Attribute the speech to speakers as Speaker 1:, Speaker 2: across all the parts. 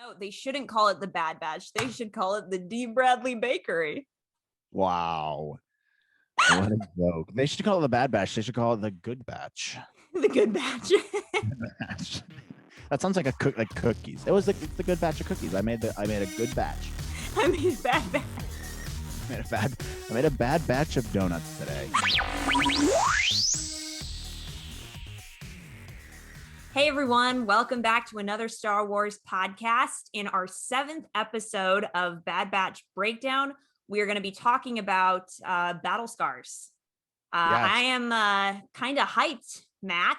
Speaker 1: No, they shouldn't call it the Bad Batch. They should call it the D. Bradley Bakery.
Speaker 2: Wow. What a joke. They should call it the Bad Batch. They should call it the Good Batch.
Speaker 1: The Good Batch.
Speaker 2: That sounds like like cookies. It was the Good Batch of cookies. I made a good batch.
Speaker 1: I made a bad batch.
Speaker 2: I made a bad batch of donuts today.
Speaker 1: Hey everyone, welcome back to another Star Wars podcast. In our 7th episode of Bad Batch Breakdown, we are going to be talking about battle scars. Yes. I am kind of hyped, Matt.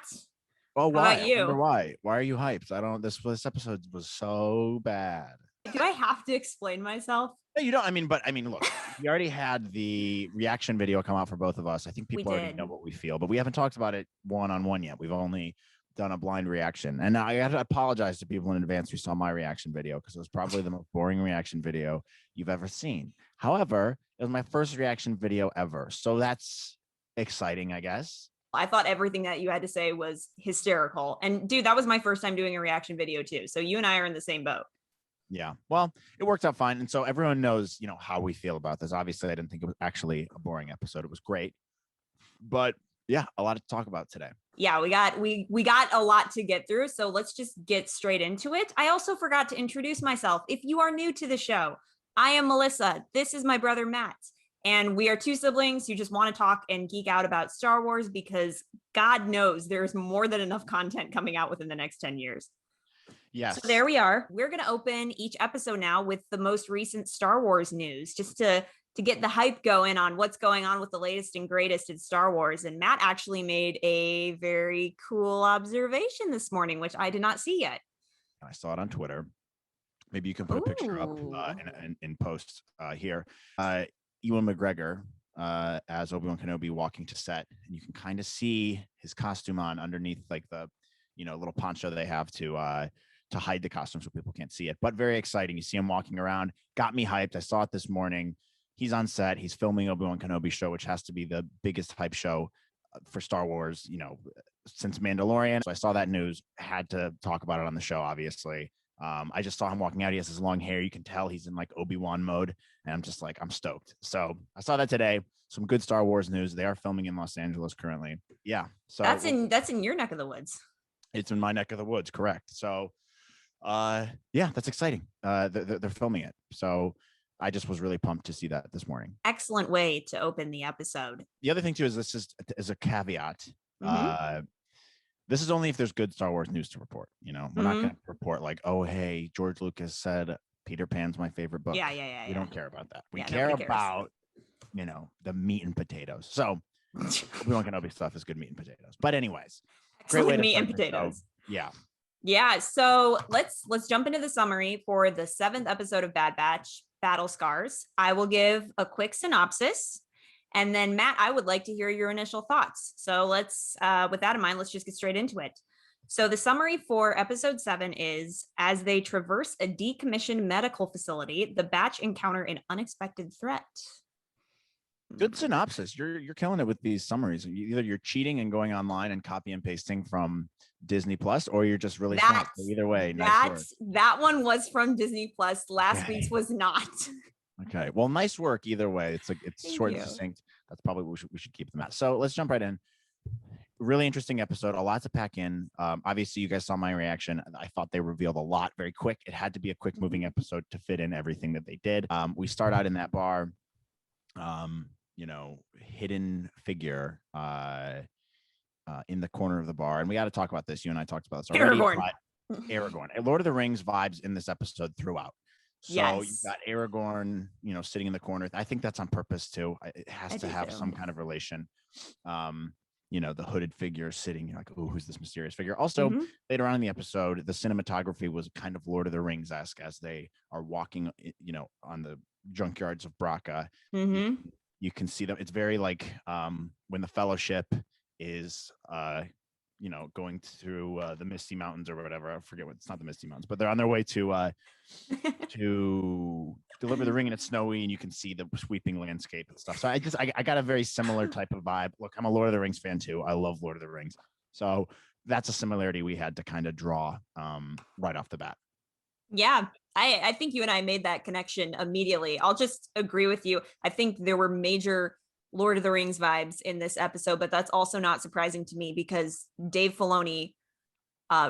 Speaker 2: Well, why?
Speaker 1: How about you?
Speaker 2: I wonder why? Why are you hyped? I don't. This episode was so bad.
Speaker 1: Do I have to explain myself?
Speaker 2: No, you don't. I mean, look, we already had the reaction video come out for both of us. I think people already know what we feel, but we haven't talked about it one-on-one yet. We've only done a blind reaction, and I have to apologize to people in advance who saw my reaction video because it was probably the most boring reaction video you've ever seen. However, it was my first reaction video ever, so that's exciting, I guess.
Speaker 1: I thought everything that you had to say was hysterical, and dude, that was my first time doing a reaction video too, so you and I are in the same boat.
Speaker 2: Yeah, well, it worked out fine, and so everyone knows, how we feel about this. Obviously, I didn't think it was actually a boring episode. It was great, but yeah, a lot to talk about today.
Speaker 1: Yeah, we got a lot to get through, so let's just get straight into it. I also forgot to introduce myself. If you are new to the show, I am Melissa. This is my brother Matt, and we are two siblings who just want to talk and geek out about Star Wars because God knows there's more than enough content coming out within the next 10 years.
Speaker 2: Yes.
Speaker 1: So there we are. We're going to open each episode now with the most recent Star Wars news, just to get the hype going on what's going on with the latest and greatest in Star Wars. And Matt actually made a very cool observation this morning, which I did not see yet.
Speaker 2: I saw it on Twitter. Maybe you can put a picture up in post here. Ewan McGregor as Obi-Wan Kenobi walking to set, and you can kind of see his costume on underneath, like the little poncho they have to hide the costume so people can't see it. But very exciting. You see him walking around. Got me hyped. I saw it this morning. He's on set. He's filming Obi-Wan Kenobi show, which has to be the biggest hype show for Star Wars, since Mandalorian. So I saw that news, had to talk about it on the show, obviously. I just saw him walking out. He has his long hair. You can tell he's in like Obi-Wan mode. And I'm just like, I'm stoked. So I saw that today. Some good Star Wars news. They are filming in Los Angeles currently. Yeah. So
Speaker 1: that's in your neck of the woods.
Speaker 2: It's in my neck of the woods. Correct. So yeah, that's exciting. They're filming it. So I just was really pumped to see that this morning.
Speaker 1: Excellent way to open the episode.
Speaker 2: The other thing too is this is a caveat. Mm-hmm. This is only if there's good Star Wars news to report. We're not going to report like, oh, hey, George Lucas said Peter Pan's my favorite book.
Speaker 1: Yeah.
Speaker 2: We don't care about that. We care about, the meat and potatoes. So we don't Kenobi stuff is good meat and potatoes. But anyways,
Speaker 1: great way to meat and potatoes.
Speaker 2: Yeah.
Speaker 1: Yeah. So let's jump into the summary for the 7th episode of Bad Batch, Battle Scars. I will give a quick synopsis, and then Matt, I would like to hear your initial thoughts. So let's, with that in mind, let's just get straight into it. So the summary for episode 7 is: as they traverse a decommissioned medical facility, the Batch encounter an unexpected threat.
Speaker 2: Good synopsis. You're killing it with these summaries. Either you're cheating and going online and copy and pasting from Disney Plus, or you're just really smart. So either way,
Speaker 1: that one was from Disney Plus. Last week's was not.
Speaker 2: Okay. Well, nice work either way. It's short and succinct. That's probably what we should keep them at. So let's jump right in. Really interesting episode. A lot to pack in. Obviously, you guys saw my reaction. I thought they revealed a lot very quick. It had to be a quick moving episode to fit in everything that they did. We start out in that bar. Hidden figure in the corner of the bar. And we got to talk about this. You and I talked about this already. Aragorn. Lord of the Rings vibes in this episode throughout. So you got Aragorn, sitting in the corner. I think that's on purpose too. It has to have some kind of relation. The hooded figure sitting, you're like, oh, who's this mysterious figure? Also, later on in the episode, the cinematography was kind of Lord of the Rings-esque as they are walking, on the junkyards of Braca. Mm-hmm. You can see them. It's very like when the Fellowship is, going through the Misty Mountains or whatever. I forget it's not the Misty Mountains, but they're on their way to deliver the ring, and it's snowy, and you can see the sweeping landscape and stuff. So I got a very similar type of vibe. Look, I'm a Lord of the Rings fan too. I love Lord of the Rings. So that's a similarity we had to kind of draw right off the bat.
Speaker 1: Yeah, I think you and I made that connection immediately. I'll just agree with you. I think there were major Lord of the Rings vibes in this episode, but that's also not surprising to me because Dave Filoni,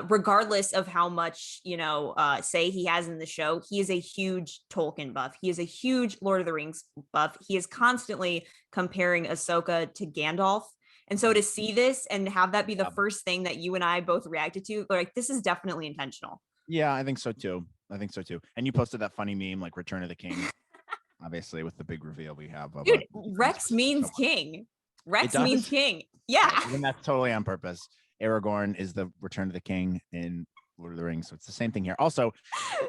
Speaker 1: regardless of how much say he has in the show, he is a huge Tolkien buff. He is a huge Lord of the Rings buff. He is constantly comparing Ahsoka to Gandalf. And so to see this and have that be the first thing that you and I both reacted to, like, this is definitely intentional.
Speaker 2: Yeah, I think so too. And you posted that funny meme, like Return of the King, obviously, with the big reveal we have.
Speaker 1: Dude, Rex means king. Rex means king. Yeah.
Speaker 2: And that's totally on purpose. Aragorn is the Return of the King in Lord of the Rings. So it's the same thing here. Also,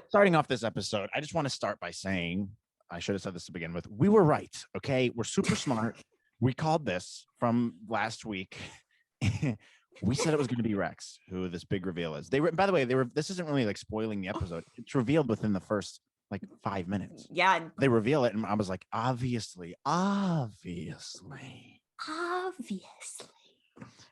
Speaker 2: starting off this episode, I just want to start by saying, I should have said this to begin with. We were right. Okay. We're super smart. We called this from last week. We said it was going to be Rex, who this big reveal is. By the way, this isn't really like spoiling the episode. It's revealed within the first like 5 minutes.
Speaker 1: Yeah.
Speaker 2: They reveal it. And I was like, obviously.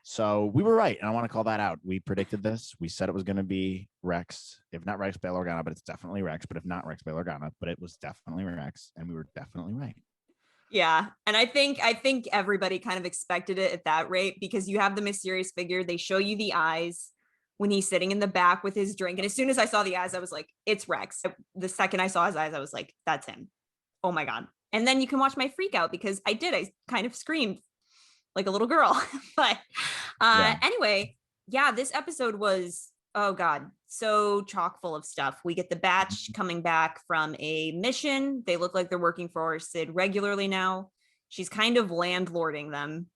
Speaker 2: So we were right. And I want to call that out. We predicted this. We said it was going to be Rex, if not Rex, Bail Organa, but it's definitely Rex. But if not Rex, Bail Organa, but it was definitely Rex. And we were definitely right.
Speaker 1: Yeah. And I think everybody kind of expected it at that rate because you have the mysterious figure. They show you the eyes when he's sitting in the back with his drink. And as soon as I saw the eyes, I was like, it's Rex. The second I saw his eyes, I was like, that's him. Oh my God. And then you can watch my freak out because I kind of screamed like a little girl. But anyway, yeah, this episode was, oh God, so chock full of stuff. We get the batch coming back from a mission. They look like they're working for Sid regularly now. She's kind of landlording them.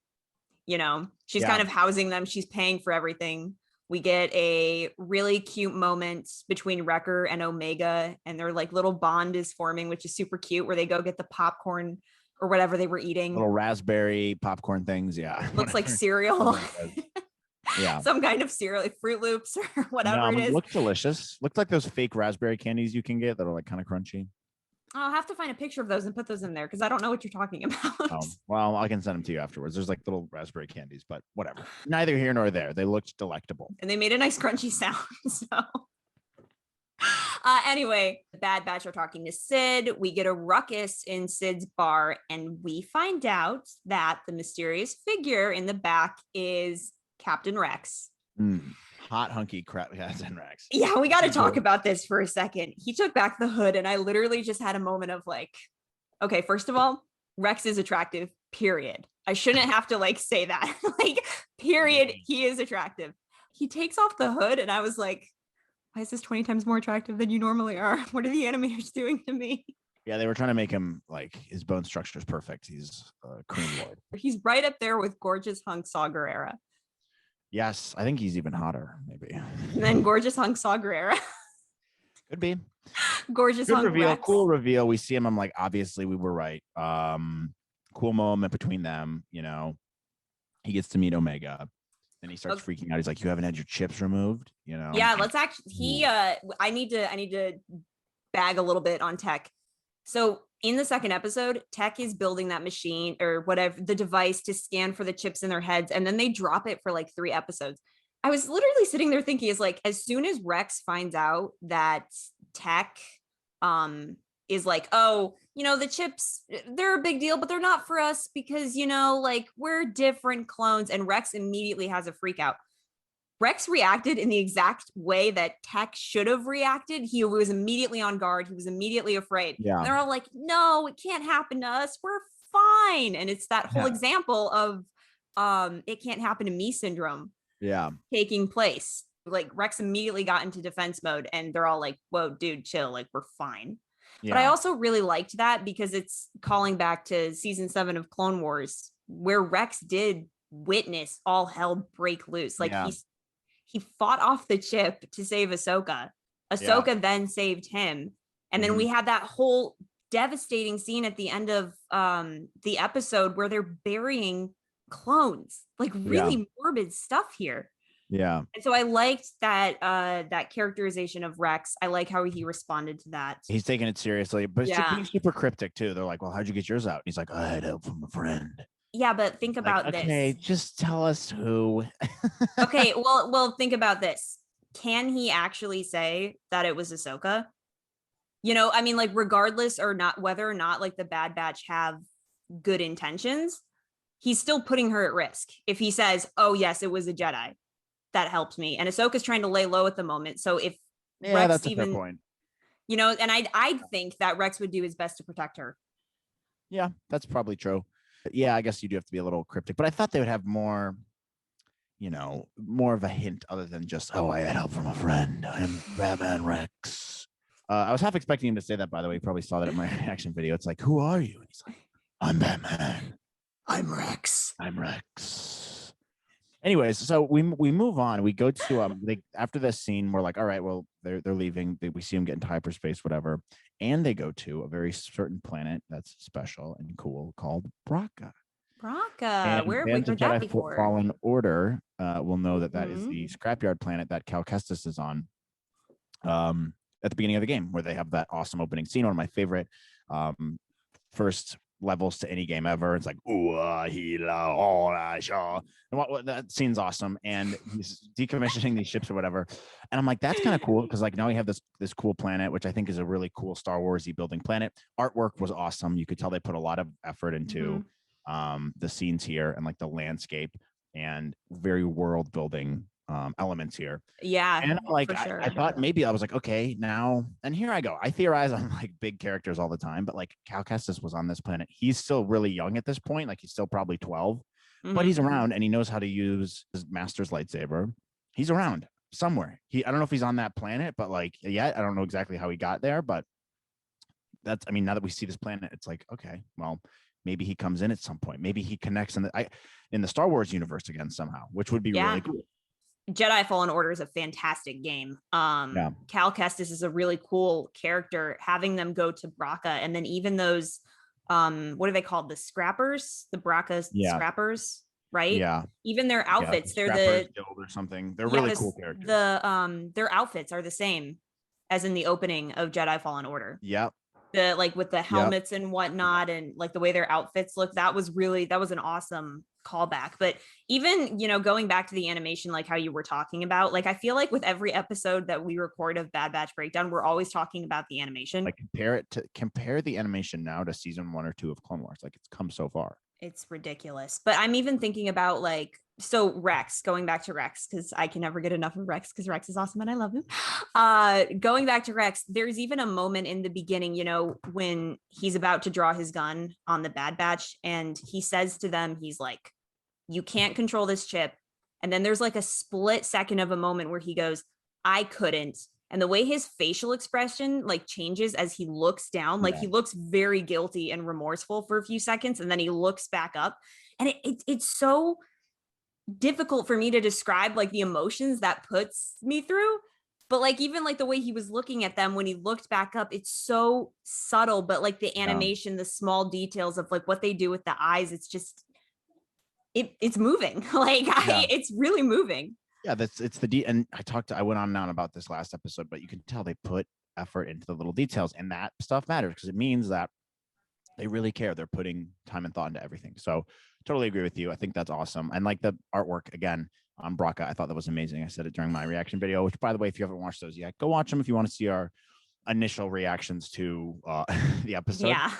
Speaker 1: She's kind of housing them. She's paying for everything. We get a really cute moment between Wrecker and Omega, and their like little bond is forming, which is super cute, where they go get the popcorn or whatever they were eating.
Speaker 2: Little raspberry popcorn things. Yeah.
Speaker 1: Looks like cereal.
Speaker 2: Yeah.
Speaker 1: Some kind of cereal, like Fruit Loops or whatever it is.
Speaker 2: Looked delicious. Looked like those fake raspberry candies you can get that are like kind of crunchy.
Speaker 1: I'll have to find a picture of those and put those in there because I don't know what you're talking about.
Speaker 2: Oh, well, I can send them to you afterwards. There's like little raspberry candies, but whatever. Neither here nor there. They looked delectable.
Speaker 1: And they made a nice crunchy sound. So anyway, the Bad Batch are talking to Sid. We get a ruckus in Sid's bar, and we find out that the mysterious figure in the back is Captain Rex.
Speaker 2: Hot hunky crap. Captain Rex.
Speaker 1: Yeah, we got to talk about this for a second. He took back the hood, and I literally just had a moment of like, okay, first of all, Rex is attractive, period. I shouldn't have to like say that. Like, period, he is attractive. He takes off the hood, and I was like, why is this 20 times more attractive than you normally are? What are the animators doing to me?
Speaker 2: Yeah, they were trying to make him like his bone structure is perfect. He's a cream lord.
Speaker 1: He's right up there with gorgeous hunk Saw Gerrera.
Speaker 2: Yes, I think he's even hotter, maybe.
Speaker 1: And then gorgeous hunk Saw Gerrera.
Speaker 2: Could be.
Speaker 1: Gorgeous
Speaker 2: Good
Speaker 1: hunk
Speaker 2: reveal.
Speaker 1: Rex.
Speaker 2: Cool reveal. We see him. I'm like, obviously we were right. Cool moment between them. He gets to meet Omega. Then he starts freaking out. He's like, you haven't had your chips removed,
Speaker 1: Yeah, let's actually I need to bag a little bit on Tech. So in the second episode, Tech is building that machine or whatever, the device to scan for the chips in their heads, and then they drop it for like 3 episodes. I was literally sitting there thinking, is like, as soon as Rex finds out that Tech is like, oh, the chips, they're a big deal, but they're not for us because, like, we're different clones. And Rex immediately has a freak out. Rex reacted in the exact way that Tech should have reacted. He was immediately on guard. He was immediately afraid.
Speaker 2: Yeah.
Speaker 1: And they're all like, no, it can't happen to us. We're fine. And it's that whole example of it can't happen to me syndrome taking place. Like, Rex immediately got into defense mode, and they're all like, whoa, dude, chill. Like, we're fine. Yeah. But I also really liked that because it's calling back to season 7 of Clone Wars, where Rex did witness all hell break loose. Like, he fought off the chip to save Ahsoka. Ahsoka then saved him. And then we had that whole devastating scene at the end of the episode where they're burying clones. Like, really morbid stuff here.
Speaker 2: Yeah.
Speaker 1: And so I liked that that characterization of Rex. I like how he responded to that.
Speaker 2: He's taking it seriously, but it's being super cryptic too. They're like, well, how'd you get yours out? And he's like, I had help from a friend.
Speaker 1: Yeah, but think about this.
Speaker 2: Okay, just tell us who.
Speaker 1: Okay, well, think about this. Can he actually say that it was Ahsoka? You know, I mean, like, regardless or not, whether or not like the Bad Batch have good intentions, he's still putting her at risk. If he says, oh, yes, it was a Jedi that helped me. And Ahsoka's trying to lay low at the moment. So if
Speaker 2: Yeah,
Speaker 1: Rex
Speaker 2: that's a fair
Speaker 1: even,
Speaker 2: point.
Speaker 1: you know, and I think that Rex would do his best to protect her.
Speaker 2: Yeah, that's probably true. Yeah, I guess you do have to be a little cryptic, but I thought they would have more, you know, more of a hint other than just, oh, I had help from a friend. I'm Batman Rex. I was half expecting him to say that, by the way. You probably saw that in my reaction video. It's like, who are you? And he's like, I'm Batman.
Speaker 1: I'm Rex.
Speaker 2: I'm Rex. Anyways, so we move on. We go to after this scene, we're like, all right, well, they're leaving. We see them get into hyperspace, whatever, and they go to a very certain planet that's special and cool called Braca.
Speaker 1: Braca.
Speaker 2: And
Speaker 1: Where have we
Speaker 2: fans of
Speaker 1: heard that
Speaker 2: Jedi
Speaker 1: before?
Speaker 2: Fallen Order will know that that is the scrapyard planet that Cal Kestis is on. At the beginning of the game, where they have that awesome opening scene, one of my favorite first levels to any game ever. It's like, ooh, and what that scene's awesome. And he's decommissioning these ships or whatever. And I'm like, that's kind of cool because like now we have this cool planet, which I think is a really cool Star Wars-y building planet. Artwork was awesome. You could tell they put a lot of effort into the scenes here and like the landscape and very world building elements here.
Speaker 1: Yeah.
Speaker 2: And like
Speaker 1: sure.
Speaker 2: I thought maybe I was like, okay, now and here I go. I theorize on like big characters all the time, but like Cal Kestis was on this planet. He's still really young at this point, like he's still probably 12, but he's around and he knows how to use his master's lightsaber. He's around somewhere. I don't know if he's on that planet, but like yet I don't know exactly how he got there, but that's, I mean, now that we see this planet, it's like, okay, well, maybe he comes in at some point. Maybe he connects in the Star Wars universe again somehow, which would be really cool.
Speaker 1: Jedi Fallen Order is a fantastic game. Cal Kestis is a really cool character. Having them go to Braca, and then even those, what are they called? The Scrappers, the Braca Scrappers, right?
Speaker 2: Yeah.
Speaker 1: Even their outfits, they're
Speaker 2: the Guild or something. They're really cool characters.
Speaker 1: Their outfits are the same as in the opening of Jedi Fallen Order.
Speaker 2: Yep.
Speaker 1: The like with the helmets and whatnot, and like the way their outfits look, that was an awesome callback. But even, you know, going back to the animation, like how you were talking about, like I feel like with every episode that we record of Bad Batch Breakdown, we're always talking about the animation.
Speaker 2: Like compare the animation now to season 1 or 2 of Clone Wars. Like it's come so far.
Speaker 1: It's ridiculous. But I'm even thinking about like, so Rex, going back to Rex, because I can never get enough of Rex because Rex is awesome and I love him. Going back to Rex, there's even a moment in the beginning, you know, when he's about to draw his gun on the Bad Batch and he says to them, he's like, you can't control this chip. And then there's like a split second of a moment where he goes, I couldn't. And the way his facial expression like changes as he looks down, like he looks very guilty and remorseful for a few seconds, and then he looks back up. And it's so difficult for me to describe like the emotions that puts me through. But like even like the way he was looking at them when he looked back up, it's so subtle. But like the animation, the small details of like what they do with the eyes, it's just it's moving. Like it's really moving.
Speaker 2: Yeah, and I went on and on about this last episode, but you can tell they put effort into the little details, and that stuff matters because it means that they really care. They're putting time and thought into everything. So totally agree with you. I think that's awesome. And like the artwork again on Braca, I thought that was amazing. I said it during my reaction video, which by the way, if you haven't watched those yet, go watch them if you want to see our initial reactions to the episode.
Speaker 1: Yeah.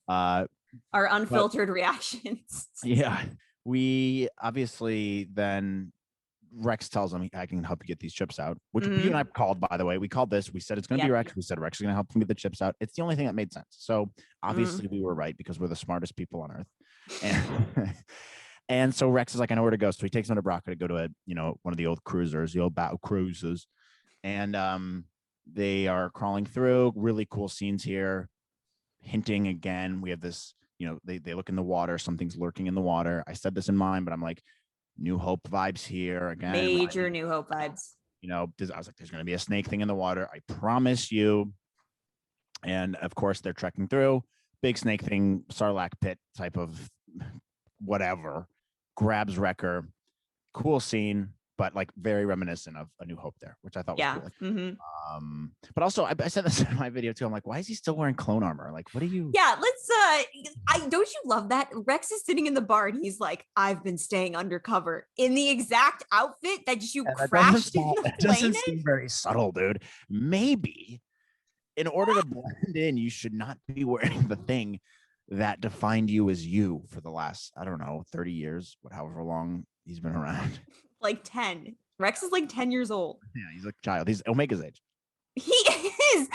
Speaker 1: Our unfiltered reactions.
Speaker 2: Yeah. We obviously then Rex tells him I can help you get these chips out, which you and I called, by the way. We called this. We said it's going to be Rex. We said Rex is going to help him get the chips out. It's the only thing that made sense. So obviously we were right because we're the smartest people on earth. And and so Rex is like, I know where to go. So he takes him to Braca to go to one of the old cruisers, the old battle cruisers. And they are crawling through. Really cool scenes here. Hinting again. We have this, they look in the water. Something's lurking in the water. I said this in mine, but I'm like, New Hope vibes here again.
Speaker 1: Major New Hope vibes.
Speaker 2: I was like, there's going to be a snake thing in the water. I promise you. And of course, they're trekking through. Big snake thing, Sarlacc pit type of whatever. Grabs Wrecker. Cool scene, but like very reminiscent of A New Hope there, which I thought was cool. But also, I said this in my video too. I'm like, why is he still wearing clone armor? Like, what are you?
Speaker 1: Yeah, don't you love that? Rex is sitting in the bar and he's like, I've been staying undercover in the exact outfit that you crashed in the plane.
Speaker 2: It doesn't seem very subtle, dude. Maybe in order to blend in, you should not be wearing the thing that defined you as you for the last, I don't know, 30 years, however long he's been around.
Speaker 1: Like 10. Rex is like 10 years old.
Speaker 2: Yeah, he's a child. He's Omega's age.
Speaker 1: He is.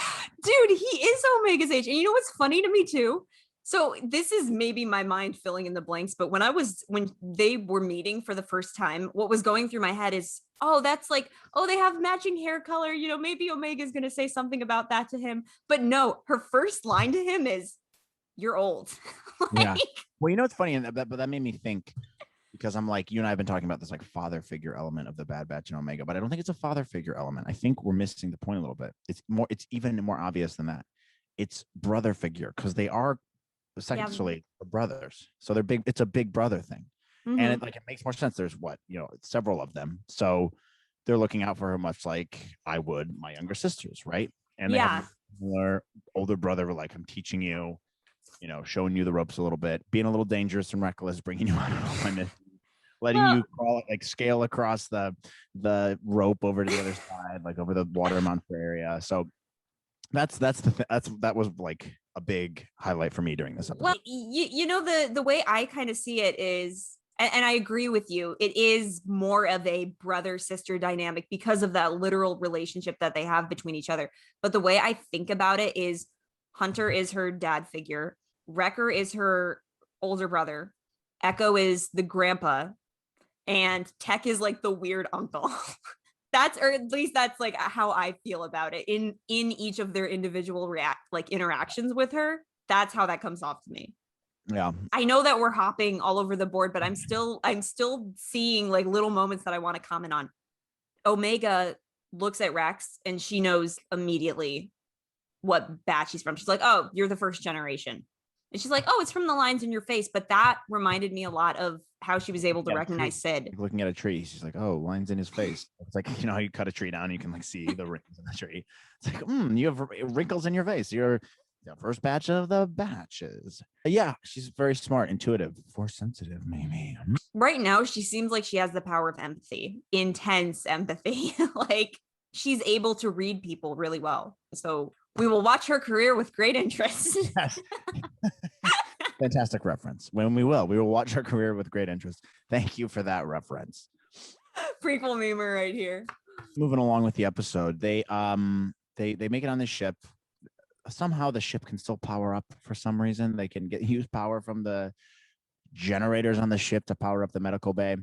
Speaker 1: Dude, he is Omega's age. And you know what's funny to me too? So this is maybe my mind filling in the blanks, but when they were meeting for the first time, what was going through my head is, oh, that's like, oh, they have matching hair color. You know, maybe Omega's going to say something about that to him. But no, her first line to him is, you're old.
Speaker 2: Yeah. Well, you know what's funny, but that made me think, because I'm like, you and I have been talking about this like father figure element of the Bad Batch and Omega, but I don't think it's a father figure element. I think we're missing the point a little bit. It's even more obvious than that. It's brother figure, because they are essentially brothers. So they're big. It's a big brother thing.
Speaker 1: Mm-hmm.
Speaker 2: And it makes more sense. There's several of them. So they're looking out for her much like I would my younger sisters, right? And they have a similar older brother, like, I'm teaching you, showing you the ropes a little bit, being a little dangerous and reckless, bringing you out on limit, letting you crawl, like scale across the rope over to the other side, like over the water monster area. So that was like a big highlight for me during this episode.
Speaker 1: Well, you know, the way I kind of see it is, and I agree with you, it is more of a brother-sister dynamic because of that literal relationship that they have between each other. But the way I think about it is, Hunter is her dad figure, Wrecker is her older brother, Echo is the grandpa, and Tech is like the weird uncle. Or at least that's like how I feel about it in each of their individual interactions with her. That's how that comes off to me.
Speaker 2: Yeah.
Speaker 1: I know that we're hopping all over the board, but I'm still seeing like little moments that I want to comment on. Omega looks at Rex and she knows immediately what batch he's from. She's like, oh, you're the first generation. And she's like, oh, it's from the lines in your face. But that reminded me a lot of how she was able to recognize Sid.
Speaker 2: Like looking at a tree, she's like, oh, lines in his face. It's like, how you cut a tree down, you can like see the wrinkles in the tree. It's like, you have wrinkles in your face. You're the first batch of the batches. Yeah, she's very smart, intuitive, force sensitive, maybe.
Speaker 1: Right now, she seems like she has the power of empathy, intense empathy. Like, she's able to read people really well. So we will watch her career with great interest.
Speaker 2: Yes. Fantastic reference. We will watch her career with great interest. Thank you for that reference.
Speaker 1: Prequel memer right here.
Speaker 2: Moving along with the episode, they make it on this ship. Somehow the ship can still power up for some reason. They can use power from the generators on the ship to power up the medical bay.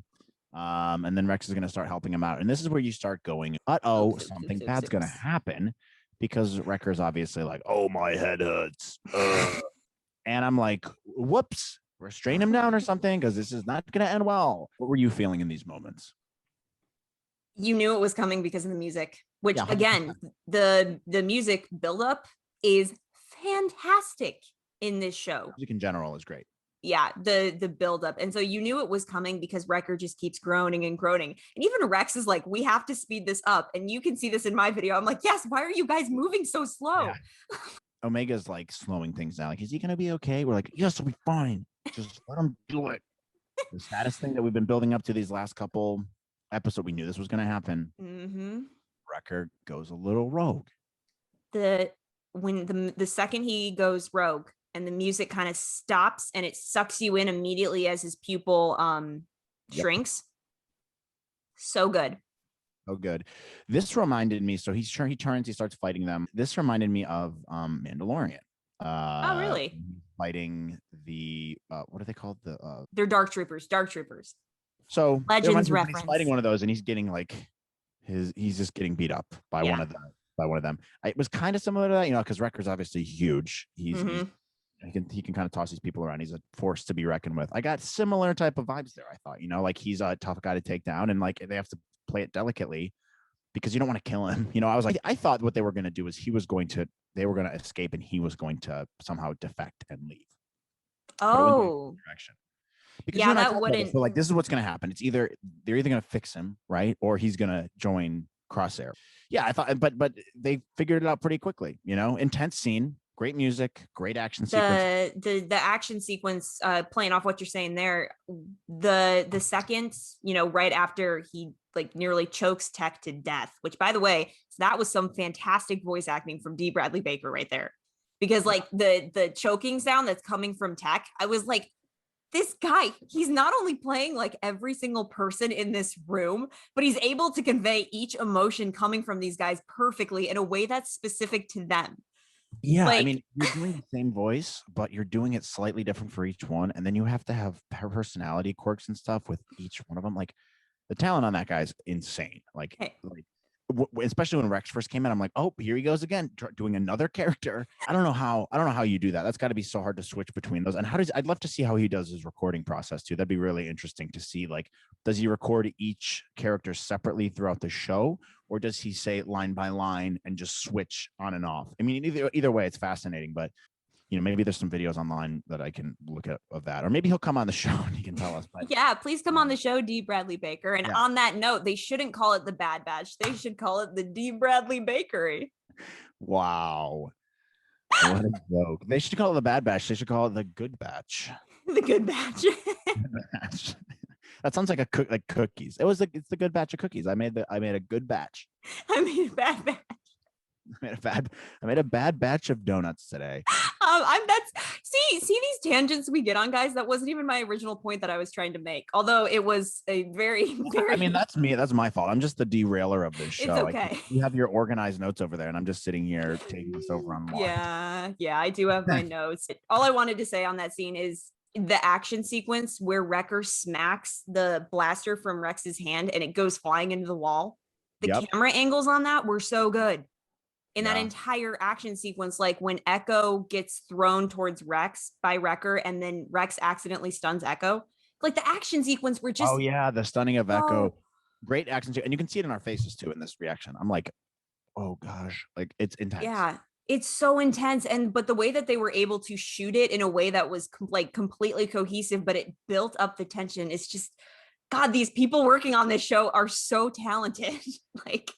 Speaker 2: And then Rex is going to start helping him out. And this is where you start going, something bad's going to happen, because Wrecker's obviously like, oh, my head hurts. And I'm like, whoops, restrain him down or something, because this is not going to end well. What were you feeling in these moments?
Speaker 1: You knew it was coming because of the music, which again, the music buildup is fantastic in this show.
Speaker 2: Music in general is great.
Speaker 1: Yeah, the buildup. And so you knew it was coming because Wrecker just keeps groaning and groaning. And even Rex is like, we have to speed this up. And you can see this in my video. I'm like, yes, why are you guys moving so slow? Yeah.
Speaker 2: Omega's like slowing things down. Like, is he going to be okay? We're like, yes, he'll be fine. Just let him do it. The saddest thing that we've been building up to these last couple episodes, we knew this was going to happen.
Speaker 1: Mm-hmm.
Speaker 2: Wrecker goes a little rogue.
Speaker 1: When the second he goes rogue and the music kind of stops and it sucks you in immediately as his pupil shrinks. So good. Oh,
Speaker 2: good. This reminded me, so he turns, he starts fighting them. This reminded me of Mandalorian.
Speaker 1: Oh, really?
Speaker 2: Fighting the what are they called?
Speaker 1: They're dark troopers.
Speaker 2: So
Speaker 1: Legends reference.
Speaker 2: He's fighting one of those, and he's getting like he's just getting beat up by one of them. It was kind of similar to that, because Wrecker's obviously huge. He can kind of toss these people around. He's a force to be reckoned with. I got similar type of vibes there. I thought, like he's a tough guy to take down, and like they have to play it delicately because you don't want to kill him. I thought what they were going to do is they were going to escape and he was going to somehow defect and leave.
Speaker 1: Oh,
Speaker 2: because that wouldn't. So like, this is what's going to happen. They're either going to fix him, right, or he's going to join Crosshair. Yeah, I thought, but they figured it out pretty quickly. Intense scene, great music, great action sequence.
Speaker 1: The action sequence, playing off what you're saying there, the second, right after he like nearly chokes Tech to death, which by the way, that was some fantastic voice acting from D. Bradley Baker right there. Because like the choking sound that's coming from Tech, I was like, this guy, he's not only playing like every single person in this room, but he's able to convey each emotion coming from these guys perfectly in a way that's specific to them.
Speaker 2: Yeah,
Speaker 1: like,
Speaker 2: I mean, you're doing the same voice, but you're doing it slightly different for each one, and then you have to have personality quirks and stuff with each one of them. Like the talent on that guy's insane. Like especially when Rex first came in, I'm like, oh, here he goes again, doing another character. I don't know how you do that. That's got to be so hard to switch between those. And I'd love to see how he does his recording process too. That'd be really interesting to see. Like, does he record each character separately throughout the show, or does he say line by line and just switch on and off? I mean, either way, it's fascinating. But maybe there's some videos online that I can look at of that, or maybe he'll come on the show and he can tell us. But
Speaker 1: yeah, please come on the show, D. Bradley Baker. And on that note, they shouldn't call it the Bad Batch. They should call it the D. Bradley Bakery.
Speaker 2: Wow. What a joke. They should call it the Bad Batch. They should call it the Good Batch.
Speaker 1: The Good Batch.
Speaker 2: That sounds like like cookies. It's the good batch of cookies. I made a good batch.
Speaker 1: I made a bad batch.
Speaker 2: I made a bad batch of donuts today.
Speaker 1: See these tangents we get on, guys. That wasn't even my original point that I was trying to make. Although it was a very.
Speaker 2: I mean, that's me. That's my fault. I'm just the derailer of this show.
Speaker 1: It's okay.
Speaker 2: You have your organized notes over there, and I'm just sitting here taking this over on one.
Speaker 1: Yeah, I do have my notes. All I wanted to say on that scene is the action sequence where Wrecker smacks the blaster from Rex's hand and it goes flying into the wall. The camera angles on that were so good. In that entire action sequence, like when Echo gets thrown towards Rex by Wrecker and then Rex accidentally stuns Echo, like the action sequence were just
Speaker 2: the stunning of Echo, great action, and you can see it in our faces too in this reaction. I'm like, oh gosh, like it's intense.
Speaker 1: Yeah, it's so intense. But the way that they were able to shoot it in a way that was like completely cohesive, but it built up the tension. It's just, God, these people working on this show are so talented. like,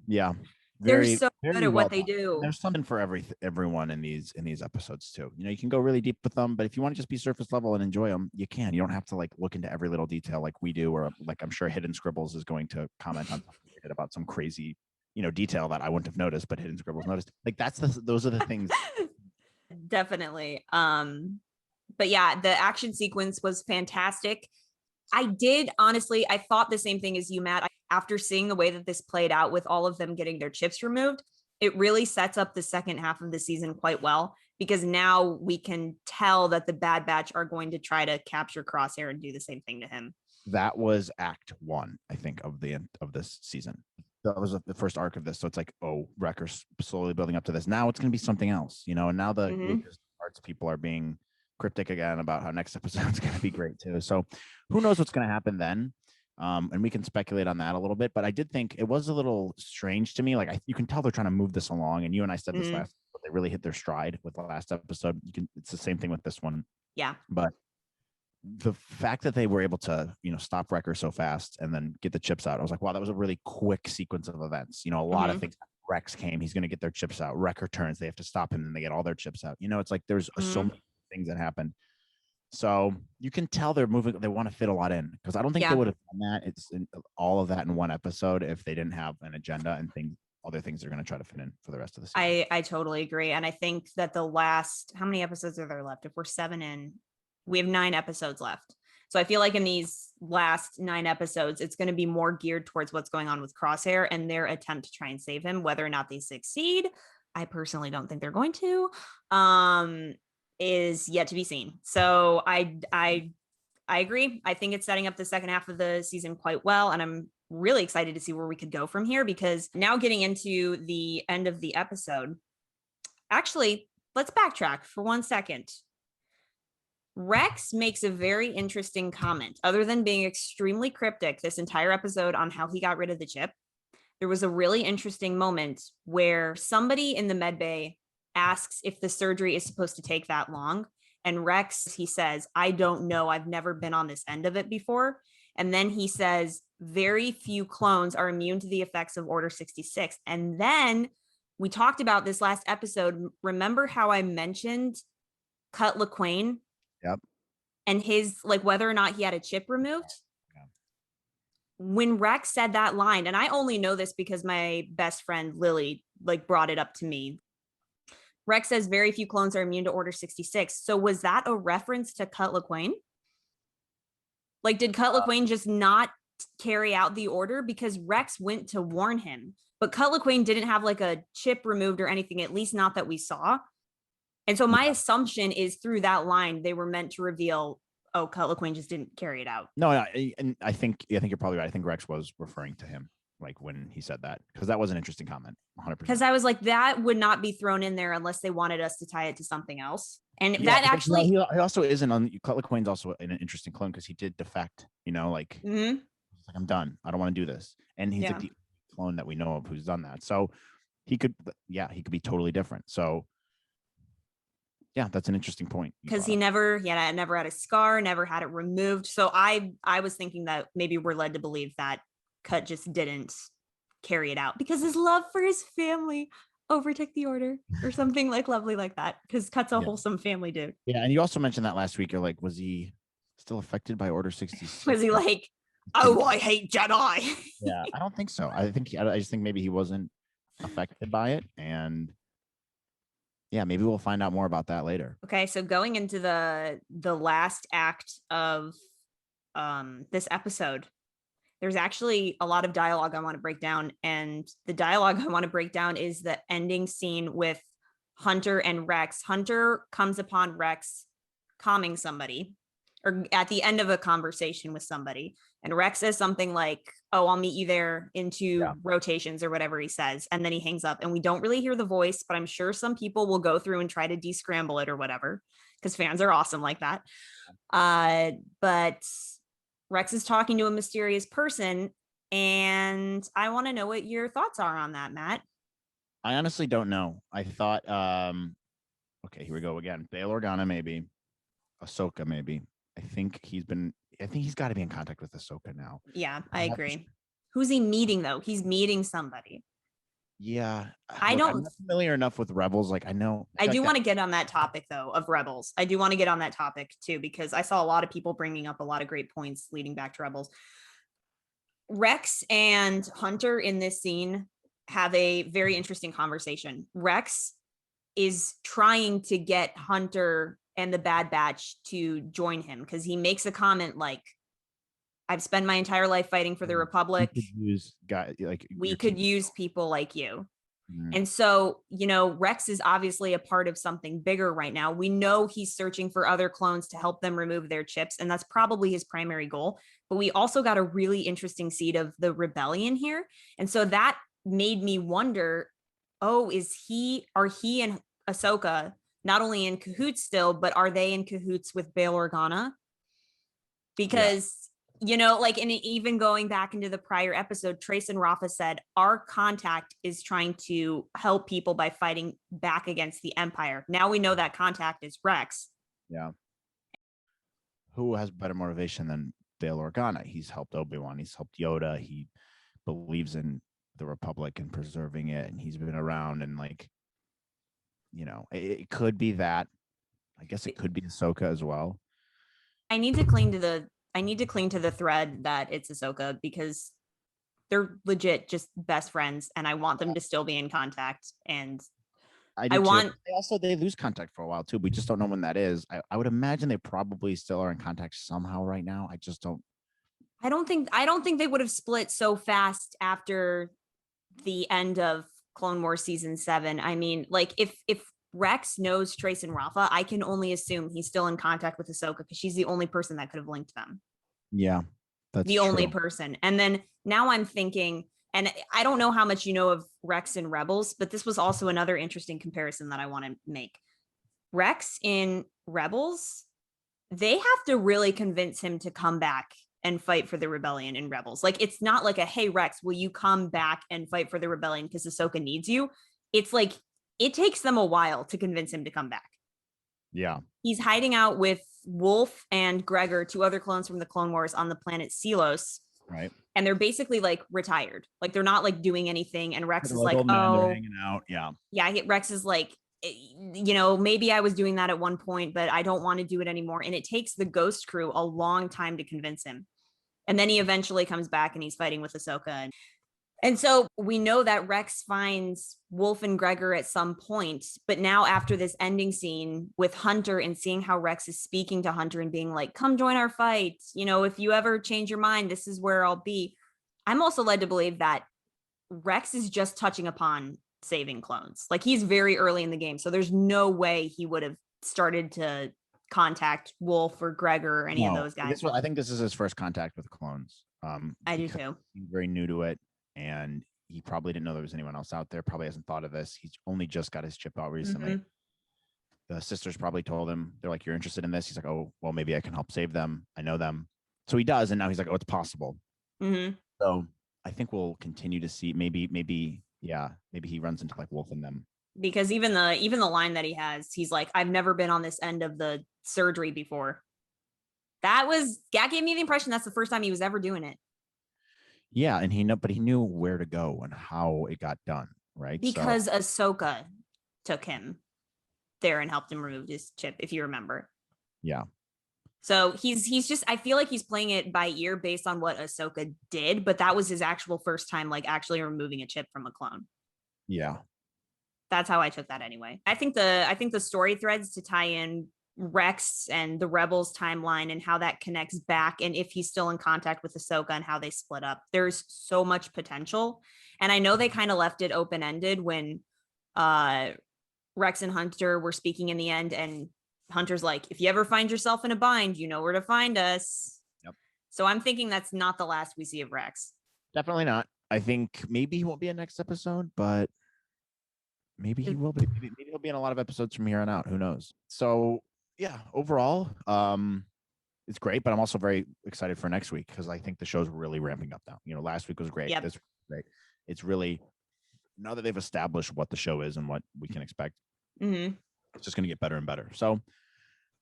Speaker 2: yeah.
Speaker 1: They're so good at what they do.
Speaker 2: There's something for everyone in these episodes too. You can go really deep with them, but if you want to just be surface level and enjoy them, you can. You don't have to like look into every little detail like we do, or like I'm sure Hidden Scribbles is going to comment on about some crazy, detail that I wouldn't have noticed, but Hidden Scribbles noticed. Like those are the things.
Speaker 1: Definitely. But yeah, the action sequence was fantastic. I thought the same thing as you, Matt. After seeing the way that this played out with all of them getting their chips removed, it really sets up the second half of the season quite well, because now we can tell that the Bad Batch are going to try to capture Crosshair and do the same thing to him.
Speaker 2: That was Act 1, I think, of this season. That was the first arc of this. So it's like, oh, Wrecker's slowly building up to this. Now it's going to be something else, and now the Lucas Arts people are being cryptic again about how next episode's going to be great too. So who knows what's going to happen then? And we can speculate on that a little bit, but I did think it was a little strange to me. Like you can tell they're trying to move this along, and you and I said this last, but they really hit their stride with the last episode. It's the same thing with this one.
Speaker 1: Yeah.
Speaker 2: But the fact that they were able to, stop Wrecker so fast and then get the chips out, I was like, wow, that was a really quick sequence of events. A lot of things. Rex came, he's going to get their chips out. Wrecker turns, they have to stop him, and they get all their chips out. It's like there's so many things that happened. So you can tell they're moving. They want to fit a lot in, because I don't think they would have done that. It's all of that in one episode if they didn't have an agenda and other things they're going to try to fit in for the rest of the season.
Speaker 1: I totally agree. And I think that the last, how many episodes are there left? If we're 7 in, we have 9 episodes left. So I feel like in these last 9 episodes, it's going to be more geared towards what's going on with Crosshair and their attempt to try and save him. Whether or not they succeed, I personally don't think they're going to. Is yet to be seen. So I agree. I think it's setting up the second half of the season quite well, and I'm really excited to see where we could go from here, because now getting into the end of the episode, actually, let's backtrack for 1 second. Rex makes a very interesting comment. Other than being extremely cryptic this entire episode on how he got rid of the chip, there was a really interesting moment where somebody in the med bay asks if the surgery is supposed to take that long. And Rex, he says, I don't know. I've never been on this end of it before. And then he says, very few clones are immune to the effects of Order 66. And then we talked about this last episode. Remember how I mentioned Cut LaQuaine?
Speaker 2: Yep.
Speaker 1: And his, like, whether or not he had a chip removed? when Rex said that line, and I only know this because my best friend Lily like brought it up to me. Rex says very few clones are immune to Order 66. So was that a reference to Cut LaQuaine? Like, did Cut LaQuaine just not carry out the order? Because Rex went to warn him, but Cut LaQuaine didn't have like a chip removed or anything, at least not that we saw. And so my assumption is through that line, they were meant to reveal, oh, Cut LaQuaine just didn't carry it out.
Speaker 2: No, and I think you're probably right. I think Rex was referring to him, like when he said that, because that was an interesting comment. 100%.
Speaker 1: Because I was like, that would not be thrown in there unless they wanted us to tie it to something else. And
Speaker 2: Yeah,
Speaker 1: that actually,
Speaker 2: he also isn't on. Cut LaQuane's also an interesting clone because he did defect. Like, like I'm done. I don't want to do this. And he's like the clone that we know of who's done that. So he could be totally different. So yeah, that's an interesting point.
Speaker 1: Because he never had a scar, never had it removed. So I was thinking that maybe we're led to believe that Cut just didn't carry it out because his love for his family overtook the order or something like lovely like that. Because Cut's a wholesome family dude.
Speaker 2: Yeah, and you also mentioned that last week. You're like, was he still affected by Order 66?
Speaker 1: Was he like, oh, I hate Jedi?
Speaker 2: Yeah, I don't think so. I just think maybe he wasn't affected by it, and yeah, maybe we'll find out more about that later.
Speaker 1: Okay, so going into the last act of this episode, there's actually a lot of dialogue I want to break down, and the dialogue I want to break down is the ending scene with Hunter and Rex. Hunter comes upon Rex calming somebody, or at the end of a conversation with somebody, and Rex says something like, oh, I'll meet you there in 2 rotations or whatever he says, and then he hangs up, and we don't really hear the voice, but I'm sure some people will go through and try to descramble it or whatever, because fans are awesome like that. But Rex is talking to a mysterious person, and I want to know what your thoughts are on that, Matt.
Speaker 2: I honestly don't know. I thought, okay, here we go again. Bail Organa, maybe. Ahsoka, maybe. I think he's got to be in contact with Ahsoka now.
Speaker 1: Yeah, I agree. Who's he meeting, though? He's meeting somebody.
Speaker 2: Yeah.
Speaker 1: I'm not
Speaker 2: familiar enough with Rebels. Like, I know.
Speaker 1: I do want to get on that topic, though, of Rebels. I do want to get on that topic, too, because I saw a lot of people bringing up a lot of great points leading back to Rebels. Rex and Hunter in this scene have a very interesting conversation. Rex is trying to get Hunter and the Bad Batch to join him because he makes a comment like, I've spent my entire life fighting for the Republic. We could use people like you. Mm-hmm. And so, Rex is obviously a part of something bigger right now. We know he's searching for other clones to help them remove their chips, and that's probably his primary goal. But we also got a really interesting seed of the rebellion here. And so that made me wonder, are he and Ahsoka not only in cahoots still, but are they in cahoots with Bail Organa? Because and even going back into the prior episode, Trace and Rafa said, our contact is trying to help people by fighting back against the Empire. Now we know that contact is Rex.
Speaker 2: Yeah. Who has better motivation than Bail Organa? He's helped Obi-Wan. He's helped Yoda. He believes in the Republic and preserving it. And he's been around and it could be that. I guess it could be Ahsoka as well.
Speaker 1: I need to cling to the thread that it's Ahsoka because they're legit just best friends, and I want them to still be in contact. And they lose contact for a while too. We just don't know when that is. I would imagine they probably still are in contact somehow right now. I just don't. I don't think they would have split so fast after the end of Clone Wars season 7. I mean, like if Rex knows Trace and Rafa, I can only assume he's still in contact with Ahsoka because she's the only person that could have linked them.
Speaker 2: Yeah, that's
Speaker 1: the only person. And then now I'm thinking, and I don't know how much you know of Rex in Rebels, but this was also another interesting comparison that I want to make. Rex in Rebels, they have to really convince him to come back and fight for the rebellion in Rebels. Like, it's not like hey, Rex, will you come back and fight for the rebellion because Ahsoka needs you? It's like, it takes them a while to convince him to come back.
Speaker 2: Yeah.
Speaker 1: He's hiding out with Wolf and Gregor, 2 other clones from the Clone Wars, on the planet Selos.
Speaker 2: Right.
Speaker 1: And they're basically like retired. Like, they're not like doing anything. And Rex is like, oh,
Speaker 2: hanging out. Yeah.
Speaker 1: Yeah. Rex is like, maybe I was doing that at one point, but I don't want to do it anymore. And it takes the Ghost crew a long time to convince him. And then he eventually comes back and he's fighting with Ahsoka. And so we know that Rex finds Wolf and Gregor at some point, but now after this ending scene with Hunter and seeing how Rex is speaking to Hunter and being like, come join our fight. You know, if you ever change your mind, this is where I'll be. I'm also led to believe that Rex is just touching upon saving clones. Like he's very early in the game. So there's no way he would have started to contact Wolf or Gregor or any of those guys.
Speaker 2: I think this is his first contact with clones.
Speaker 1: I do too.
Speaker 2: He's very new to it. And he probably didn't know there was anyone else out there, probably hasn't thought of this. He's only just got his chip out recently. The sisters probably told him, they're like, you're interested in this? He's like, oh, well, maybe I can help save them. I know them. So he does. And now he's like, oh, it's possible. So I think we'll continue to see maybe he runs into like Wolf and them.
Speaker 1: Because even the line that he has, he's like, I've never been on this end of the surgery before. That gave me the impression that's the first time he was ever doing it.
Speaker 2: Yeah, and he knew where to go and how it got done, right?
Speaker 1: Because Ahsoka took him there and helped him remove his chip, if you remember.
Speaker 2: Yeah.
Speaker 1: So he's just, I feel like he's playing it by ear based on what Ahsoka did, but that was his actual first time, like actually removing a chip from a clone.
Speaker 2: Yeah.
Speaker 1: That's how I took that anyway. I think the story threads to tie in Rex and the Rebels timeline and how that connects back, and if he's still in contact with Ahsoka and how they split up. There's so much potential. And I know they kind of left it open-ended when Rex and Hunter were speaking in the end, and Hunter's like, if you ever find yourself in a bind, you know where to find us.
Speaker 2: Yep.
Speaker 1: So I'm thinking that's not the last we see of Rex.
Speaker 2: Definitely not. I think maybe he won't be in next episode, but maybe he will be. Maybe he'll be in a lot of episodes from here on out. Who knows? So yeah, overall, it's great, but I'm also very excited for next week because I think the show's really ramping up now. You know, last week was great.
Speaker 1: Yep.
Speaker 2: This was great. It's really, now that they've established what the show is and what we can expect, it's just going to get better and better. So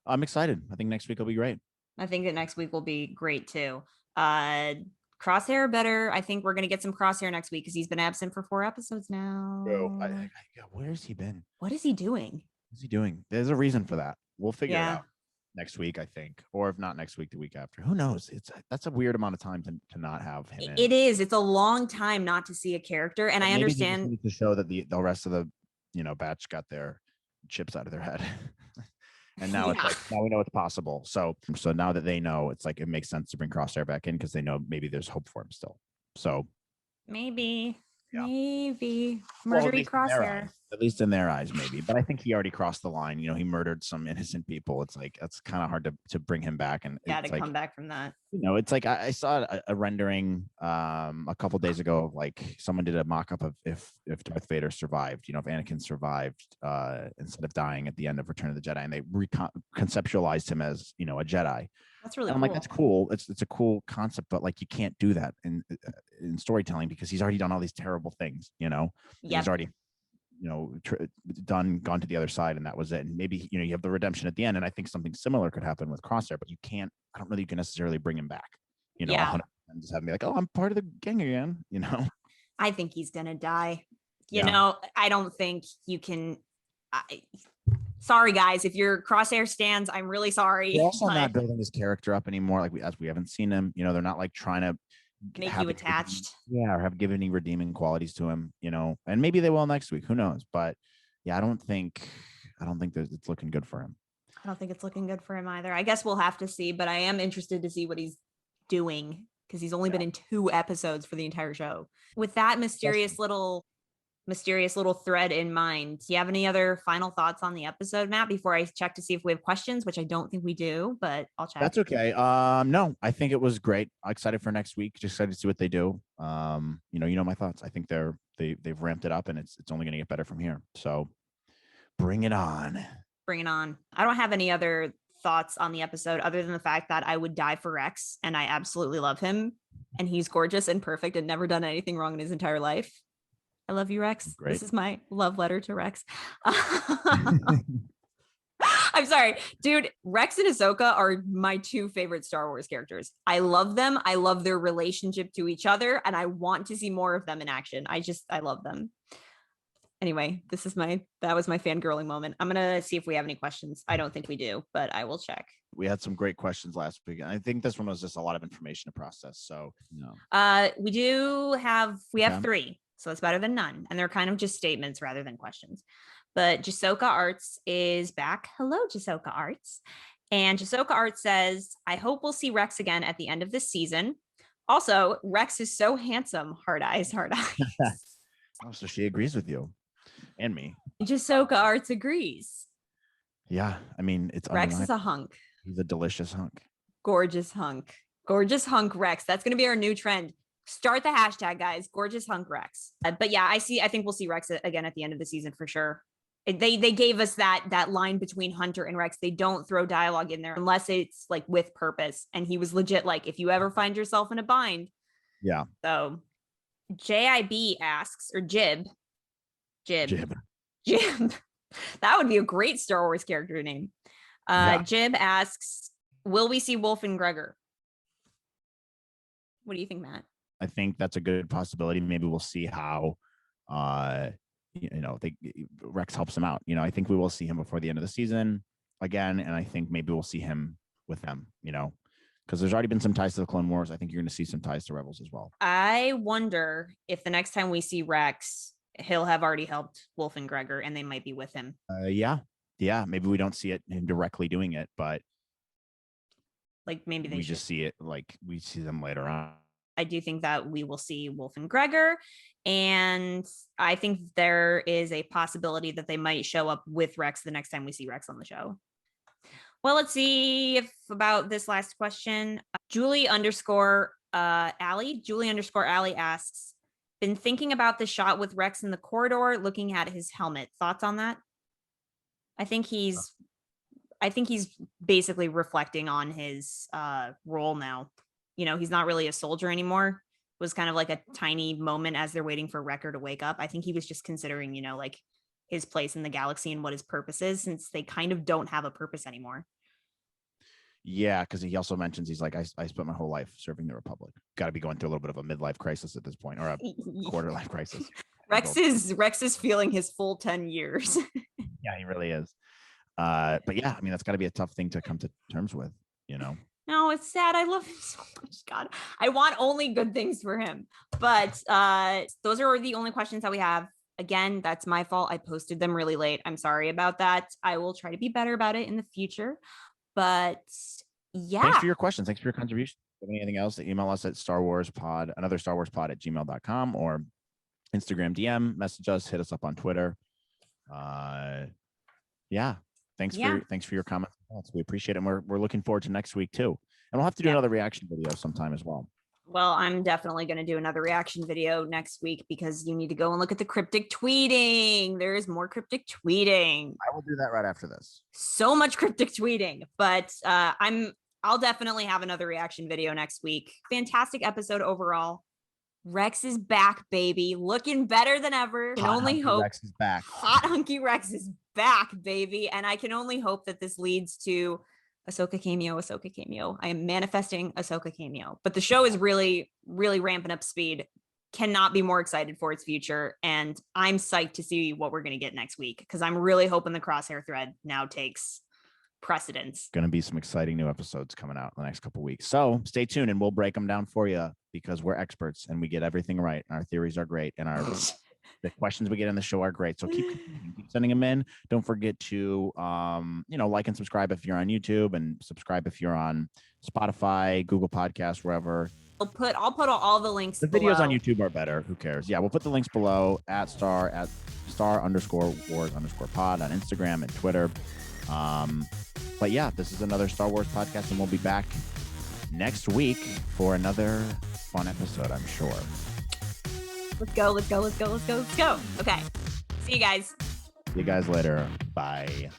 Speaker 2: I'm excited. I think next week will be great.
Speaker 1: I think that next week will be great too. Crosshair better. I think we're going to get some Crosshair next week because he's been absent for 4 episodes now.
Speaker 2: Bro, where has he been?
Speaker 1: What is he doing?
Speaker 2: What's he doing? There's a reason for that. We'll figure it out next week, I think, or if not next week, the week after. Who knows? That's a weird amount of time to not have him in.
Speaker 1: It is. It's a long time not to see a character, and I understand
Speaker 2: to show that the rest of the batch got their chips out of their head. And now it's like, now we know it's possible. So now that they know, it's like it makes sense to bring Crosshair back in because they know maybe there's hope for him still. So
Speaker 1: maybe murdery Crosshair.
Speaker 2: At least in their eyes, maybe. But I think he already crossed the line. You know, he murdered some innocent people. It's like that's kind of hard to bring him back. And
Speaker 1: to come back from that.
Speaker 2: You know, it's like I saw a rendering a couple days ago of like someone did a mock-up of if Darth Vader survived, you know, if Anakin survived instead of dying at the end of Return of the Jedi, and they conceptualized him as, you know, a Jedi.
Speaker 1: That's really
Speaker 2: cool. I'm like, that's cool. It's a cool concept, but like you can't do that in storytelling because he's already done all these terrible things, you know. Yep. He's already, you know, gone to the other side, and that was it. And maybe, you know, you have the redemption at the end, and I think something similar could happen with Crosshair, but I don't know that you can necessarily bring him back, you know, 100%, just have him be like, oh, I'm part of the gang again, you know.
Speaker 1: I think he's gonna die. You know, I don't think you can. Sorry, guys, if you're Crosshair stands, I'm really sorry.
Speaker 2: They're also not building his character up anymore. Like we haven't seen him. You know, they're not like trying to
Speaker 1: make you attached.
Speaker 2: Or have given any redeeming qualities to him. You know, and maybe they will next week. Who knows? But yeah, I don't think it's looking good for him.
Speaker 1: I don't think it's looking good for him either. I guess we'll have to see. But I am interested to see what he's doing because he's only been in 2 episodes for the entire show. With that mysterious little thread in mind, do you have any other final thoughts on the episode, Matt, before I check to see if we have questions, which I don't think we do, but I'll check.
Speaker 2: That's okay. No, I think it was great. I'm excited for next week. Just excited to see what they do. You know my thoughts. I think they've ramped it up, and it's only going to get better from here. So bring it on. Bring it on.
Speaker 1: I don't have any other thoughts on the episode other than the fact that I would die for Rex, and I absolutely love him, and he's gorgeous and perfect and never done anything wrong in his entire life. I love you, Rex. Great. This is my love letter to Rex. I'm sorry, dude. Rex and Ahsoka are my 2 favorite Star Wars characters. I love them. I love their relationship to each other, and I want to see more of them in action. I love them. Anyway, that was my fangirling moment. I'm gonna see if we have any questions. I don't think we do, but I will check.
Speaker 2: We had some great questions last week. And I think this one was just a lot of information to process. So,
Speaker 1: we have 3. So it's better than none. And they're kind of just statements rather than questions. But Jasoka Arts is back. Hello, Jasoka Arts. And Jasoka Arts says, I hope we'll see Rex again at the end of this season. Also, Rex is so handsome. Hard eyes, hard eyes.
Speaker 2: Oh, so she agrees with you and me.
Speaker 1: Jasoka Arts agrees.
Speaker 2: Yeah, I mean, it's
Speaker 1: Rex is a hunk.
Speaker 2: He's a delicious hunk.
Speaker 1: Gorgeous hunk. Gorgeous hunk Rex. That's going to be our new trend. Start the hashtag, guys. Gorgeous hunk Rex. But yeah, I think we'll see Rex again at the end of the season for sure. They gave us that line between Hunter and Rex. They don't throw dialogue in there unless it's like with purpose. And he was legit like, if you ever find yourself in a bind.
Speaker 2: Yeah.
Speaker 1: So JIB asks, or Jib. That would be a great Star Wars character name. Jib asks, will we see Wolf and Gregor? What do you think, Matt?
Speaker 2: I think that's a good possibility. Maybe we'll see how Rex helps him out. I think we will see him before the end of the season again, and I think maybe we'll see him with them, because there's already been some ties to the Clone Wars. I think you're going to see some ties to Rebels as well. I
Speaker 1: wonder if the next time we see Rex, he'll have already helped Wolf and Gregor, and they might be with him.
Speaker 2: Yeah. Maybe we don't see him directly doing it, but
Speaker 1: like maybe
Speaker 2: we just see it, like we see them later on.
Speaker 1: I do think that we will see Wolf and Gregor, and I think there is a possibility that they might show up with Rex the next time we see Rex on the show. Well, let's see if about this last question. Julie_Allie asks, been thinking about the shot with Rex in the corridor, looking at his helmet. Thoughts on that? I think he's basically reflecting on his role now. He's not really a soldier anymore. It was kind of like a tiny moment as they're waiting for Wrecker to wake up. I think he was just considering, like his place in the galaxy and what his purpose is, since they kind of don't have a purpose anymore.
Speaker 2: Yeah, because he also mentions he's like, I spent my whole life serving the Republic. Got to be going through a little bit of a midlife crisis at this point, or a quarter life crisis.
Speaker 1: Rex is feeling his full 10 years.
Speaker 2: Yeah, he really is. But yeah, I mean, that's got to be a tough thing to come to terms with,
Speaker 1: No, it's sad. I love him so much. God, I want only good things for him. But those are the only questions that we have. Again, that's my fault. I posted them really late. I'm sorry about that. I will try to be better about it in the future. But yeah.
Speaker 2: Thanks for your questions. Thanks for your contribution. If you have anything else, email us at AnotherStarWarsPod@gmail.com, or Instagram DM, message us, hit us up on Twitter. Yeah. Thanks for your comments. We appreciate it. And we're looking forward to next week too. And we'll have to do another reaction video sometime as well.
Speaker 1: Well, I'm definitely going to do another reaction video next week, because you need to go and look at the cryptic tweeting. There is more cryptic tweeting.
Speaker 2: I will do that right after this.
Speaker 1: So much cryptic tweeting, but I'll definitely have another reaction video next week. Fantastic episode overall. Rex is back, baby. Looking better than ever. Can only hope.
Speaker 2: Rex is back.
Speaker 1: Hot Hunky Rex is back, baby. And I can only hope that this leads to Ahsoka cameo. I am manifesting Ahsoka cameo. But the show is really, really ramping up speed. Cannot be more excited for its future. And I'm psyched to see what we're going to get next week, because I'm really hoping the crosshair thread now takes precedence.
Speaker 2: Going to be some exciting new episodes coming out in the next couple of weeks. So stay tuned and we'll break them down for you, because we're experts and we get everything right. And our theories are great. And the questions we get in the show are great. So keep sending them in. Don't forget to, like and subscribe if you're on YouTube, and subscribe if you're on Spotify, Google Podcasts, wherever.
Speaker 1: I'll put all the links.
Speaker 2: The videos on YouTube are better. Who cares? Yeah, we'll put the links below at star_wars_pod on Instagram and Twitter. But yeah, this is another Star Wars podcast, and we'll be back next week for another fun episode, I'm sure.
Speaker 1: Let's go. Okay. See you guys.
Speaker 2: See you guys later. Bye.